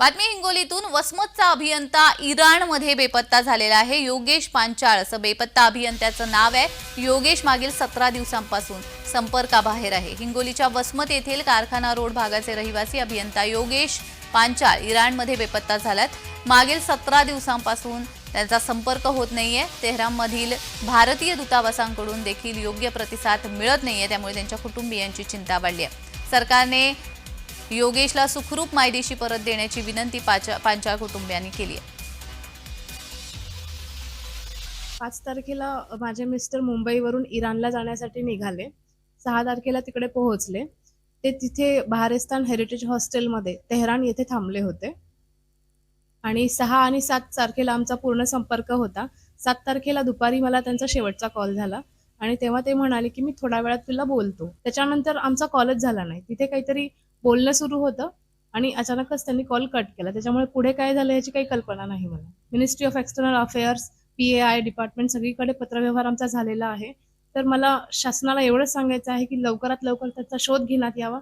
बातमी हिंगोलीतून वसमतचा अभियंता इराणमध्ये बेपत्ता झालेला आहे। योगेश पांचाळ असं बेपत्ता अभियंत्याचं नाव आहे। योगेश मागील 17 दिवसांपासून संपर्काबाहेर आहे। हिंगोलीच्या वसमत येथील कारखाना रोड भागाचे रहिवासी अभियंता योगेश पांचाळ इराणमध्ये बेपत्ता झाल्यात। मागील 17 दिवसांपासून त्यांचा संपर्क होत नाहीये। तेहरानमधील भारतीय दूतावासांकडून देखील योग्य प्रतिसाद मिळत नाहीये, त्यामुळे त्यांच्या कुटुंबियांची चिंता वाढली आहे। सरकारने योगेशला सुखरूप मायदेशी परत देण्याची विनंती पांचाळ कुटुंबियांनी केली आहे। 5 तारखेला माझे मिस्टर मुंबईवरून इराणला जाण्यासाठी निघाले। 6 तारखेला तिकडे पोहोचले। ते तिथे बहारिस्तान हेरिटेज हॉस्टेलमध्ये तेहरान येथे थांबले होते आणि 6 आणि 7 तारखेला आमचा पूर्ण संपर्क होता। 7 तारखेला दुपारी मला त्यांचा शेवटचा कॉल झाला आणि तेव्हा ते म्हणाले की मी थोड्या वेळात तुला बोलतो। त्याच्यानंतर आमचा कॉलच झाला नाही। तिथे काहीतरी बोलणं सुरू होतं आणि अचानकच त्यांनी कॉल कट केला। त्याच्यामुळे पुढे काय झालं याची काही कल्पना नाही मला। Ministry of external affairs, PAI department सगळीकडे पत्रव्यवहार आमचा झालेला आहे। तर मला शासनाला एवढंच सांगायचं आहे की लवकरात लवकर त्याचा शोध घेण्यात यावा